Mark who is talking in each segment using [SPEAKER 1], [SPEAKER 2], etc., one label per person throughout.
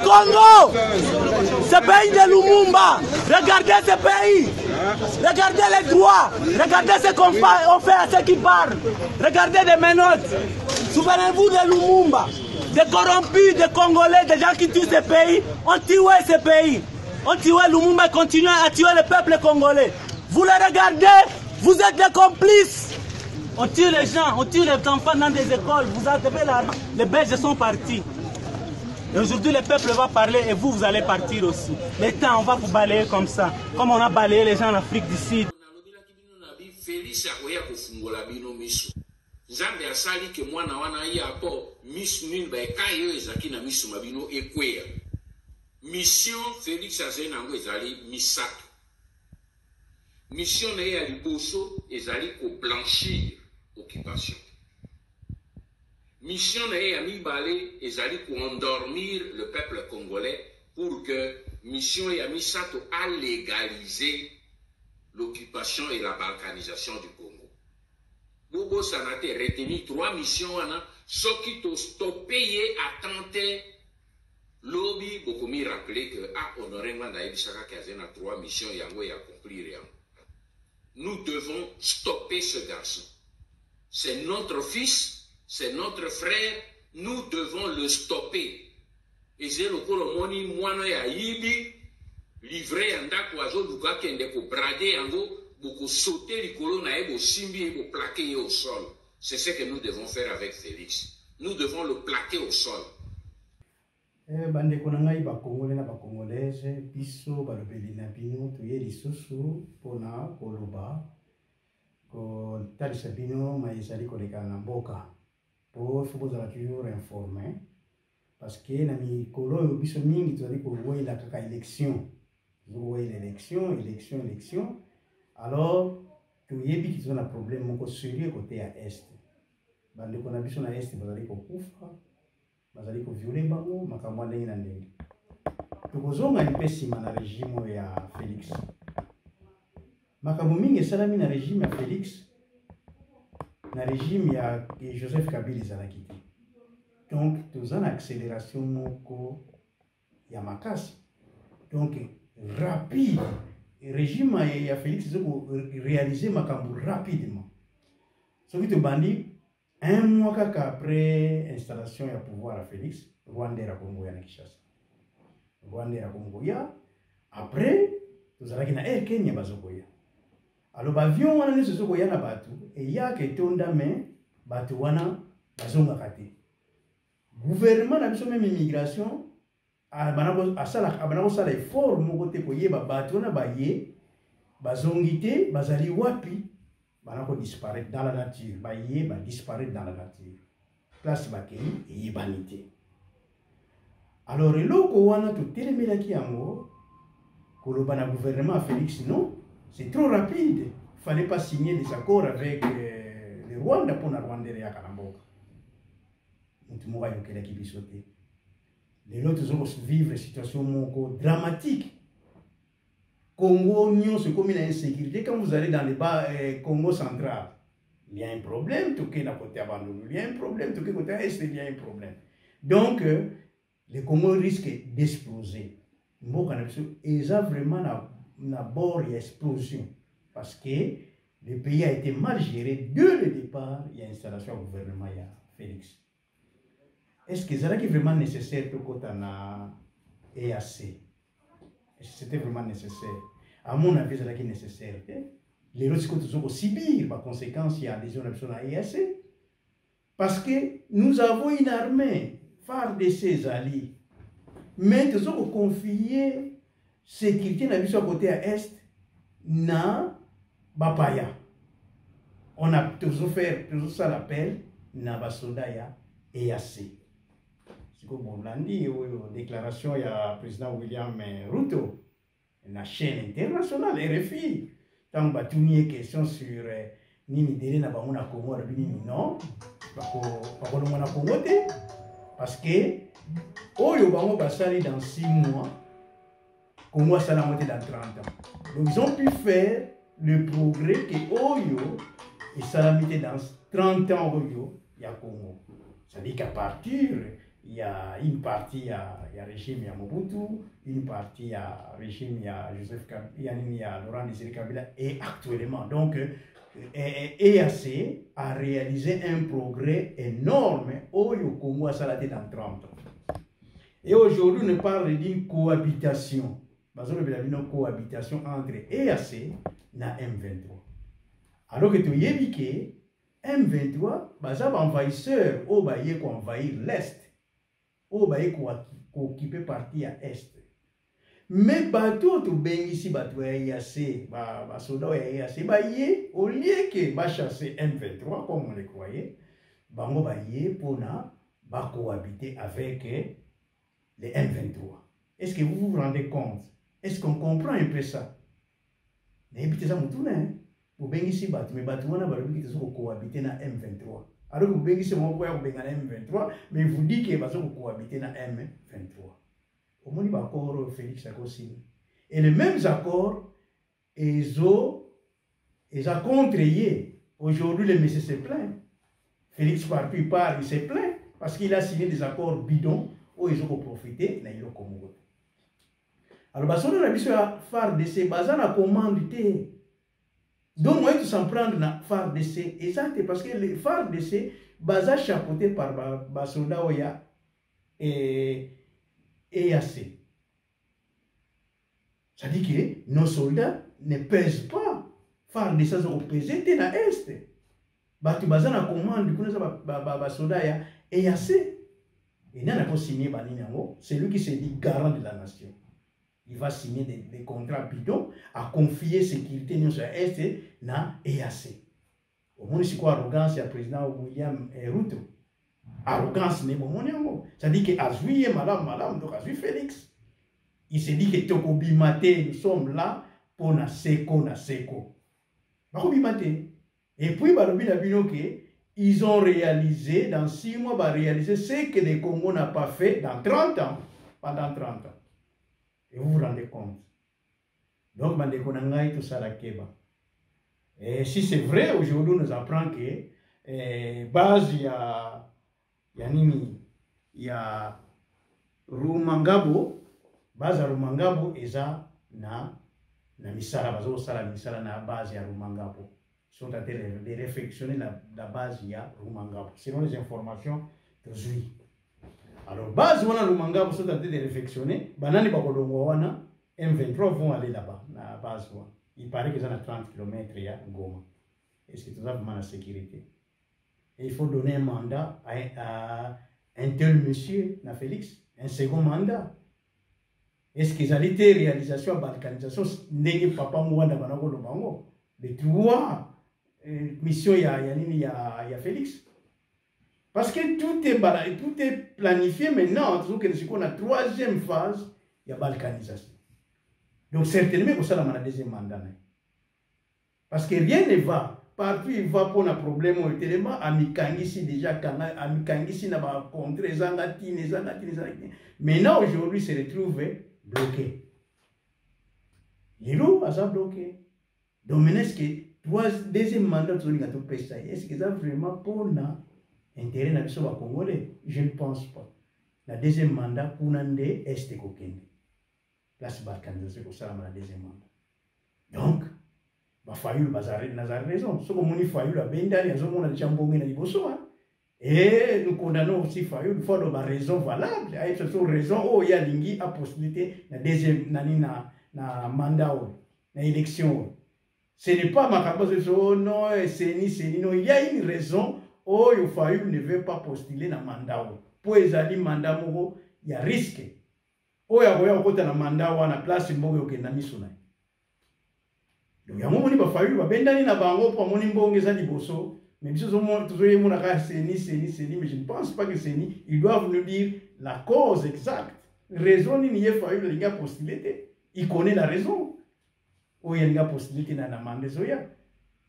[SPEAKER 1] Congo, ce pays de Lumumba. Regardez ce pays. Regardez les droits. Regardez ce qu'on fait à ceux qui parlent. Regardez des menottes. Souvenez-vous de Lumumba. Des corrompus, des Congolais, des gens qui tuent ce pays. On tué ce pays. On tué Lumumba et continue à tuer le peuple congolais. Vous les regardez, vous êtes des complices. On tue les gens, on tue les enfants dans des écoles. Vous avez l'argent. Les Belges sont partis. Et aujourd'hui, le peuple va parler et vous, vous allez partir aussi. Maintenant, on va vous balayer comme ça. Comme on a balayé les gens en Afrique du Sud.
[SPEAKER 2] Félix akoya kofungola bino miso. Nzambe asali ke mwana wana ya po miso nini ba ekayo ezaki na miso mabino ekweya. Mission Félix azena ngo ezali misato. Mission na ya liboso ezali ko blanchir occupation. Mission na ya mibale ezali ko endormir le peuple congolais pour que mission ya misato a légaliser l'occupation et la balkanisation du Congo. Bobo Sanate retenu 3 missions soki to stoppé à tenter lobby beaucoup mi rappeler que Honoré Nganda Ebisaka Kazena 3 missions yango ya accomplir yango. Nous devons stopper ce garçon. C'est notre fils, c'est notre frère, nous devons le stopper. Et c'est le kolomoni mwana ya yibi livré en dakwazo luka kende ko brader yango boko sauter likolo na ebo simbi ebo plaquer au sol. C'est ce que nous devons faire avec Félix. Nous devons le plaquer au sol.
[SPEAKER 3] Bande konanga ba Congolais na ba Congolaise biso ba lobeli na bino tuye lisusu pona koloba ko talisa bino ma ezali koleka na mboka po faut vous toujours informé parce que na mikolo biso mingi tozali ko wela kaka élection. Vous voyez l'élection. Alors, tu y es qui ont un problème mon sérieux côté à est. Bande qu'on a besoin à est, bazali ko kufa, bazali ko violer bango, makambo ndenge na ndenge. Tukozonga mpesi na régime ya Félix. Makambo mingi salami na régime ya Félix, na régime ya Joseph Kabila zalaki. Donc, tous en accélération moko ya makasi. Donc, rapide. Le régime a Félix réaliser makambo rapidement. Ce qui te bandit, un mois après l'installation du pouvoir à Félix, Rwanda a Congo ya Kinshasa. Rwanda a Congo ya. Après, nous avons na Air Kenya bazokoya. Alors l'avion wana ne se koya na batu et ya ke tonda mais batu wana bazonga kate. Gouvernement na biso même immigration asala effort moko te koyeba bato na baye bazongite bazali wapi banako disparaître dans la nature baye ba disparaître dans la nature place bakei eyebanite. Alors eloko wana to telemelaki yango koloba na gouvernement Félix non c'est trop rapide, il fallait pas signer des accords avec le Rwanda pour na Rwanda ya Kalamboka mutu mo ayo kela ki bisote. Les autres ont vivre une situation dramatique. Congo, c'est comme une insécurité. Quand vous allez dans les bas Congo central, il y a un problème. Tout est à côté abandonné. Il y a un problème. Tout est à côté est, il y a un problème. Donc, le Congo risque d'exploser. Ils ont vraiment d'abord une explosion. Parce que le pays a été mal géré. Dès le départ, il y a une installation au gouvernement, il y a Félix. Est-ce que c'est vraiment nécessaire que tu aies EAC? Est-ce que c'était vraiment nécessaire? À mon avis, c'est nécessaire. Les autres, ils ont subir par conséquence, il y a des gens qui sont à EAC. Parce que nous avons une armée phare de ses alliés. Mais ils ont confié sécurité à la côté à Est, na Bapaya. On a toujours fait ça l'appel, na Basodaya EAC. Comme on dit, déclaration il y a président William Ruto, la chaîne internationale RFI. Tant que tu n'y question sur Nini Dele na bamuna Congo non, pas na Congo parce que oyo bango basali dans 6 mois, Congo ça la moitié dans 30 ans. Donc ils ont pu faire le progrès que oyo et ça la moitié dans 30 ans oyo il y a Congo. Ça dit qu'à partir il y a une partie, il y a régime, il y a Mobutu, une partie, il y a régime, il y a Joseph Kabila, il y a Laurent Désiré Kabila, et actuellement. Donc, EAC a réalisé un progrès énorme au Congo à Salaté dans 30 ans. Et aujourd'hui, on parle d'une cohabitation. Une cohabitation entre EAC et M23. Alors que tu y es M23, c'est un envahisseur qui envahir l'Est. Qui occuper partie à l'Est. Mais bateau tu bengi si bateau EAC, soldats EAC, au lieu que chasser M23 comme on le croyait, bango pour cohabiter avec les M23. Est-ce que vous vous rendez compte? Est-ce qu'on comprend un peu ça? N'habitez ça moutoune, vous bengi si bateau, mais bateau on a bateau qui cohabiter dans M23. Alors que vous bengi si mon frère vous bengi dans M23, mais vous dites que bateau cohabiter dans M23. Au moins, il y a accord Félix a signé. Et les mêmes accords, ils ont contré. Aujourd'hui, le monsieur se plaint. Félix Parpi part, il se plaint parce qu'il a signé des accords bidons où ils ont profité. Alors, si on a besoin de faire de ces bases, on a commandé. Donc, moi, tu s'en prendre na phare d'essai. Et ça, c'est parce que les phares d'essai, basé chapeauté par Basoda Oya et EAC. Ça dit que nos soldats ne pèsent pas. Phare d'essai, ils ont pesé, t'es dans l'Est. Batu basé na commande, du coup, Basoda ya EAC. Et n'a pas signé Baninango, c'est lui qui s'est dit garant de la nation. Il va signer des contrats bidons à confier sécurité nous sur Est na EAC. Au moins, c'est quoi arrogance, il y a le président William Ruto. Arrogance, n'est pas mon. Ça dit que Azui est madame, donc Azui Félix. Il s'est dit que Tokobi Maté, nous sommes là pour na seko. Tokobi Maté. Et puis, ils ont réalisé, dans 6 mois, réalisé ce que les Congo n'a pas fait dans 30 ans, pendant 30 ans. Et vous vous rendez compte. Donc, tout ça, la Keba. Et si c'est vrai, aujourd'hui, nous apprend que base, il y a Rumangabo, base à Rumangabo, et ça, na misala, misala na base à Rumangabo. Ils sont en train de réflexionner la base, il y a Rumangabo. Selon les informations que j'ai. Alors, base wana Rumangabo sont en train de réflexionner. Banani bakolongo wana M23 vont aller là-bas, la base wana. Il paraît qu'ils sont à 30 km à Goma. Est-ce que tout ça vraiment la sécurité? Et il faut donner un mandat à un tel monsieur, na Félix, un second mandat. Est-ce qu'ils allaient faire réalisation à balkanisation n'est papa Mwanda Banako Lobango? Les 3 missions, il y a Félix. Parce que tout est planifié maintenant, on a 3e phase, il y a balkanisation. Donc certainement, pour ça, on a un 2e mandat. Parce que rien ne va. Partout, il va pour un problème au téléma, à Mikangisi déjà, à Mikangisi n'a pas rencontré, Zangatine. Maintenant, aujourd'hui, se retrouve bloqué. Les loups, ils sont bloqués. Donc maintenant, est-ce que 2e mandat, est-ce que ça vraiment pour intérêt na biso ba Congolais? Je ne pense pas. La 2e mandat pour nande est kokende. Place balkanisation pour ça la 2e mandat. Donc ba Fayulu bazare nazar raison. Ce que moni Fayulu a bendali azomona de chambonge na liboso hein. Et nous condamnons aussi Fayulu il faut avoir raison valable. A cette raison oh ya lingi a possibilité na 2e na mandat na élection. Ce n'est pas ma capacité oh non c'est ni non il y a une raison. Oh, il Fayulu ne veut pas postuler dans le mandat. Pour les alliés mandat, il y a risque. Oh, il y a un mandat ou une place qui est en mission. Donc, il y a un moment où Fayulu va bien dans bango pour mon imbonge ça diboso. Même si toujours mon arrêt c'est ni, mais je ne pense pas que c'est ni. Ils doivent nous dire la cause exacte. Raison ni n'y est Fayulu les gars postuler. Il connaît la raison. Oh, il y a un gars postuler dans la mandat soya.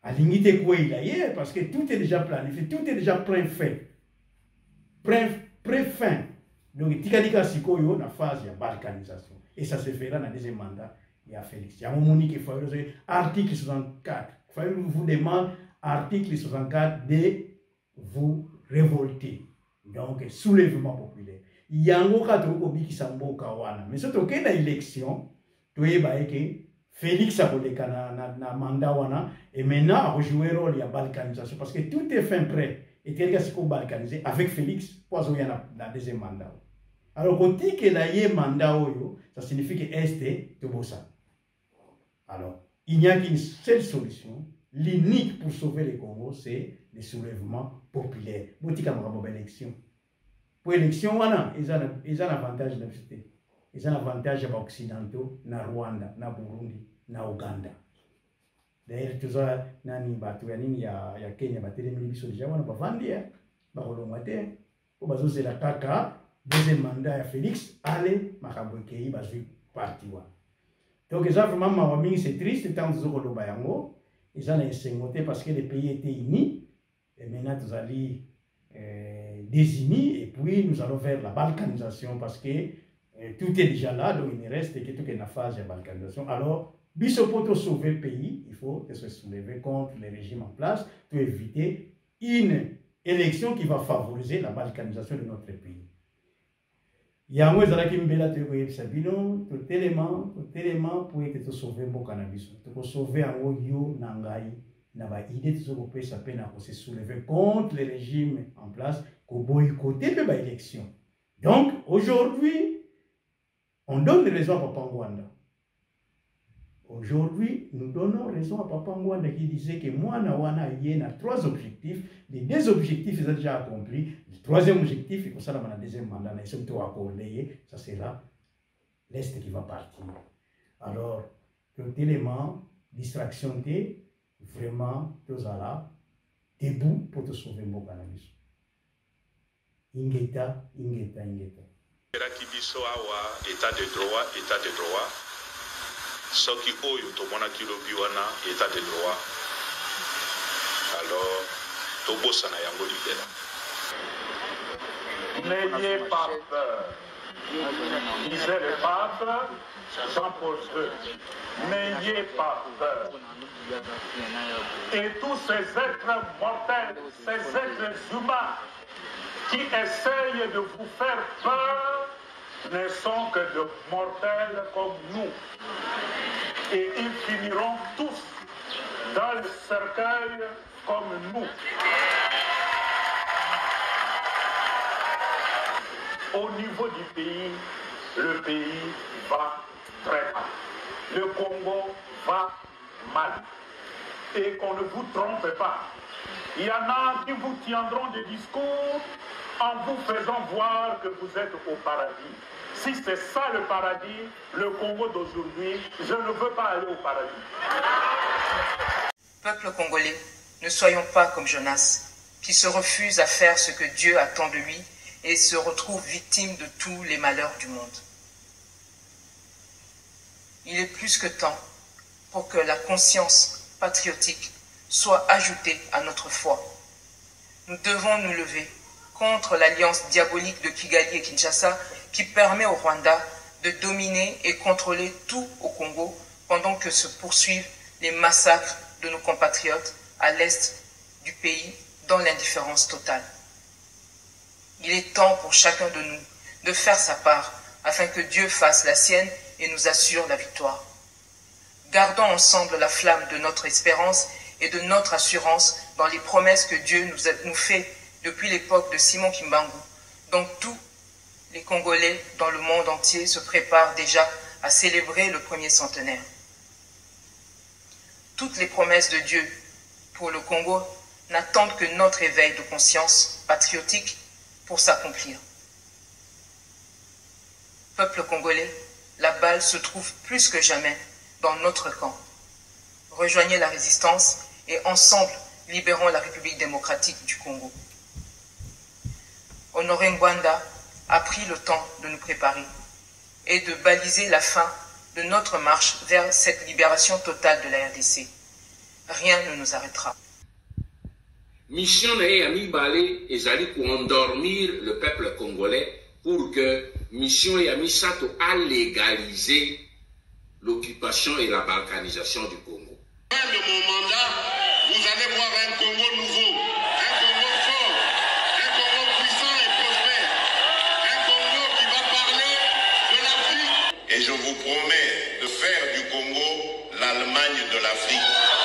[SPEAKER 3] À l'unité quoi il a parce que tout est déjà planifié, tout est déjà pré-fait. Pré-fin. Donc, Tikadika Sikoyo, la phase de balkanisation. Et ça se fera dans le 2e mandat. Il y a Félix. Il y a un moment qui faut article 64. Il faut vous demande article 64 de vous révolter. Donc, soulèvement populaire. Yango katoko biki sambo kawana. Mais surtout qu'il y a une élection, tu es que Félix a na mandat wana et maintenant a rejoué le rôle de la balkanisation parce que tout est fin prêt. Et quelqu'un s'est balkanisé avec Félix pour qu'il y a un deuxième mandat. Alors, quand il y a un mandat, ça signifie que est tout ça. Alors, il n'y a qu'une seule solution, l'unique pour sauver le Congo, c'est le soulèvement populaire. Pour l'élection. Pour l'élection, ils ont un avantage de l'université. Ils ont un avantage occidentaux, na Rwanda, na Burundi, na Uganda. D'ailleurs, tout ça, nani batu ya nini ya Kenya batelemi biso déjà wana bavandia ba kolongate po bazo la kaka deuxième mandat ya Félix allez makambo kei bazui parti wa. Donc ça vraiment mawami c'est triste tant zo koloba yango ils ont insengoté parce que les pays étaient unis et maintenant nous allons désunis et puis nous allons vers la balkanisation parce que tout est déjà là donc il ne reste que toute une phase de balkanisation. Alors Biso pour sauver le pays, il faut se soulever contre les régimes en place pour éviter une élection qui va favoriser la balkanisation de notre pays. Yango ezalaki mbela toyeko yebisa bino totelema pour ete tosauve mboka na biso tokosauve yango yo na ngai na baide tozokopesa mpe na kose soulever contre les régimes en place koboykote mpe baélection. Donc aujourd'hui on donne raison à Papa Ngwanda. Aujourd'hui, nous donnons raison à Papa Ngwanda qui disait que moi, Nawana, il y a 3 objectifs. Les 2 objectifs, ils ont déjà accomplis. Le 3e objectif, il faut ça, le deuxième mandat, ils sont tous accordés. Ça sera l'Est qui va partir. Alors, tout élément, distraction, vraiment, tout ça là, debout pour te sauver mon cannabis. Ingeta.
[SPEAKER 4] Kibiso awa, état de droit. Soki oyo tomona kilobi wana état de droit alors tobosana yango libela.
[SPEAKER 5] N'ayez pas peur, disait le pape Jean-Paul II. N'ayez pas peur. Et tous ces êtres mortels, ces êtres humains qui essayent de vous faire peur ne sont que de mortels comme nous. Et ils finiront tous dans le cercueil comme nous. Au niveau du pays, le pays va très mal. Le Congo va mal. Et qu'on ne vous trompe pas. Il y en a qui vous tiendront des discours en vous faisant voir que vous êtes au paradis. Si c'est ça le paradis, le Congo d'aujourd'hui, je ne veux pas aller au paradis.
[SPEAKER 6] Peuple congolais, ne soyons pas comme Jonas, qui se refuse à faire ce que Dieu attend de lui et se retrouve victime de tous les malheurs du monde. Il est plus que temps pour que la conscience patriotique soit ajoutée à notre foi. Nous devons nous lever contre l'alliance diabolique de Kigali et Kinshasa qui permet au Rwanda de dominer et contrôler tout au Congo pendant que se poursuivent les massacres de nos compatriotes à l'est du pays dans l'indifférence totale. Il est temps pour chacun de nous de faire sa part afin que Dieu fasse la sienne et nous assure la victoire. Gardons ensemble la flamme de notre espérance et de notre assurance dans les promesses que Dieu nous fait depuis l'époque de Simon Kimbangu, dont tous les Congolais dans le monde entier se préparent déjà à célébrer le 1er centenaire. Toutes les promesses de Dieu pour le Congo n'attendent que notre éveil de conscience patriotique pour s'accomplir. Peuple congolais, la balle se trouve plus que jamais dans notre camp. Rejoignez la résistance et ensemble libérons la République démocratique du Congo. Honoré Ngwanda a pris le temps de nous préparer et de baliser la fin de notre marche vers cette libération totale de la RDC. Rien ne nous arrêtera.
[SPEAKER 2] Mission de Amibale ezali pour endormir le peuple congolais pour que mission Yamisato a légalisé l'occupation et la balkanisation du Congo.
[SPEAKER 7] À la fin de mon mandat, vous allez voir un Congo nouveau, un Congo fort, un Congo puissant et je vous promets de faire du Congo l'Allemagne de l'Afrique.